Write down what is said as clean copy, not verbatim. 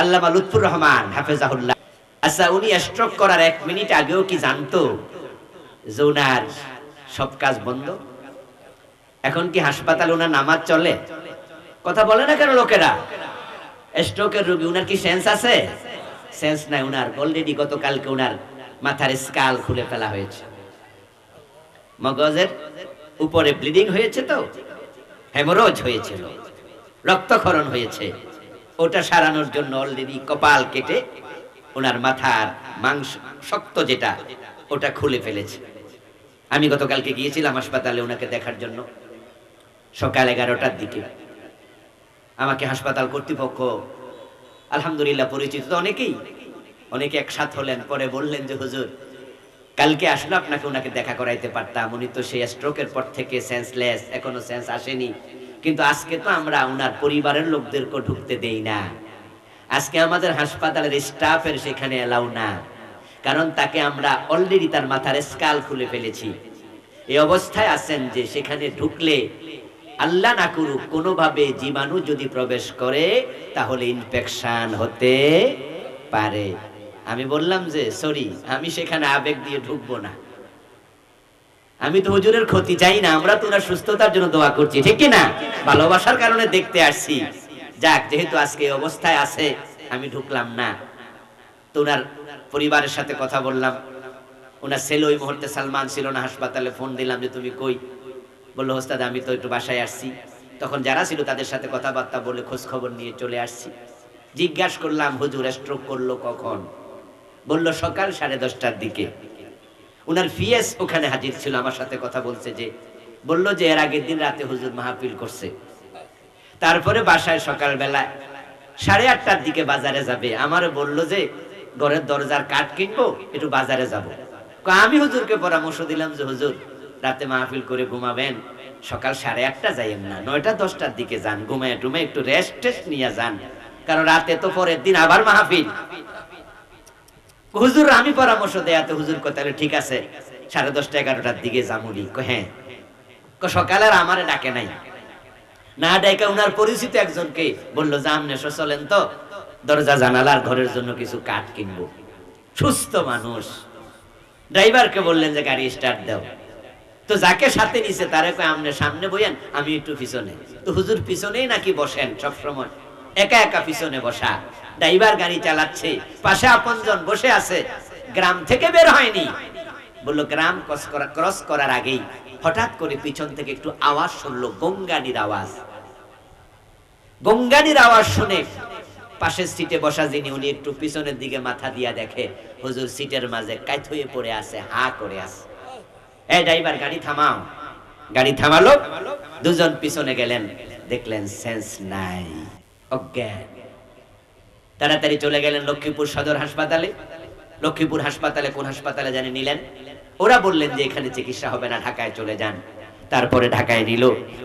আল্লামা লুৎফুর রহমান হাফেজাহুল্লাহ। আচ্ছা, উনি স্ট্রোক করার 1 মিনিট আগেও কি জানতো যে উনার সব কাজ বন্ধ? এখন কি হাসপাতালে উনার নামাজ চলে? কথা বলে না কেন লোকেরা? স্ট্রোকের রোগী, উনার কি সেন্স আছে? সেন্স নাই উনার। অলরেডি গতকালকে উনার মাথার স্কাল খুলে ফেলা হয়েছে, মগজের উপরে ব্লিডিং হয়েছে, তো হেমোরয়েজ হয়েছিল, রক্তক্ষরণ হয়েছে। ওটা সারানোর জন্য অলরেডি কপাল কেটে ওনার মাথার মাংস শক্ত যেটা ওটা খুলে ফেলেছে। আমি গতকালকে গিয়েছিলাম হাসপাতালে ওনাকে দেখার জন্য, সকাল 11টার দিকে। আমাকে হাসপাতাল কর্তৃপক্ষ, আলহামদুলিল্লাহ পরিচিত তো অনেকে একসাথ হলেন, পরে বললেন যে হুজুর কালকে আসলে আপনাকে ওনাকে দেখা করাইতে পারতাম, উনি তো সেই স্ট্রোকের পর থেকে সেন্সলেস, এখনো সেন্স আসেনি, কিন্তু আজকে তো আমরা ওনার পরিবারের লোকদেরকে ঢুকতে দেই না, আজকে আমাদের হাসপাতালের স্টাফের সেখানে এলাও না, কারণ তাকে আমরা অলরেডি তার মাথার স্কাল খুলে ফেলেছি। এই অবস্থায় আছেন যে সেখানে ঢুকলে আল্লাহ না করুক কোনোভাবে জীবাণু যদি প্রবেশ করে তাহলে ইনফেকশন হতে পারে। আমি বললাম যে সরি, আমি সেখানে আবেগ দিয়ে ঢুকবো না, আমি তো হুজুরের ক্ষতি চাই না, আমরা তো ওনার সুস্থতার জন্য দোয়া করছি, ঠিক কি না? ভালোবাসার কারণে দেখতে আসছি। যাক, যেহেতু আজকে এই অবস্থায় আছে আমি ঢুকলাম না। তো ওনার পরিবারের সাথে কথা বললাম। ওনার ছেলে ওই মুহূর্তে সালমান ছিল না হাসপাতালে, ফোন দিলাম যে তুমি কই? বললো ওস্তাদ আমি তো একটু বাসায় আসছি। তখন যারা ছিল তাদের সাথে কথাবার্তা বলে খোঁজ খবর নিয়ে চলে আসছি। জিজ্ঞাসা করলাম হুজুর স্ট্রোক করলো কখন? বলল সকাল 10:30টার দিকে। উনার ফিএস ওখানে হাজির ছিল, আমার সাথে কথা বলছে, যে বলল যে এর আগের দিন রাতে হুজুর মাহফিল করছে, তারপরে বাসায় সকালবেলা 8:30টার দিকে বাজারে যাবে। আমারে বলল যে ঘরের দরজার কাঠ কিনবো, একটু বাজারে যাব। আমি হুজুরকে পরামর্শ দিলাম যে হুজুর রাতে মাহফিল করে ঘুমাবেন, সকাল 8:30 যাইয়েন না, 9:00-10টার দিকে যান, ঘুমায় টুমে একটু রেস্ট টেস্ট নিয়ে যান, কারণ রাতে তো পরের দিন আবার মাহফিল। হুজুর আমি পরামর্শ দেয়াতে হুজুর কো তাহলে ঠিক আছে 10:30-11টার দিকে যামুনি। হ্যাঁ, সকালে আর আমারে ডাকে নাই, না ডাকে উনার পরিচিত একজনকে বললো যে আমনে চলেন তো দরজা জানালার ঘরের জন্য কিছু কাঠ কিনবো। সুস্থ মানুষ, ড্রাইভারকে বললেন যে গাড়ি স্টার্ট দাও। তো যাকে সাথে নিছে তারে কয় আমনে সামনে বইয়েন, আমি একটু পিছনে। তো হুজুর পিছনেই নাকি বসেন সব সময়, একা একা পিছনে বসা। ড্রাইভার গাড়ি চালাচ্ছে, পাশে আপনজন বসে আছে, গ্রাম থেকে বের হয়নি। বললো গ্রাম ক্রস করার আগেই হঠাৎ করে পিছন থেকে একটু আওয়াজ শুনলো, গঙ্গানির আওয়াজ। গঙ্গানির আওয়াজ শুনে পাশের সিটে বসা যিনি, উনি একটু পিছনের দিকে মাথা দিয়া দেখে হুজুর সিটের মাঝে কাইত হয়ে পড়ে আছে, হা করে আছে। এই ড্রাইভার গাড়ি থামাও। গাড়ি থামালো, দুজন পিছনে গেলেন, দেখলেন সেন্স নাই, অজ্ঞান। তাড়াতাড়ি চলে গেলেন লক্ষ্মীপুর সদর হাসপাতালে। লক্ষ্মীপুর হাসপাতালে কোন হাসপাতালে জানি নিলেন, ওরা বললেন যে এখানে চিকিৎসা হবে না, ঢাকায় চলে যান। তারপরে ঢাকায় নিল।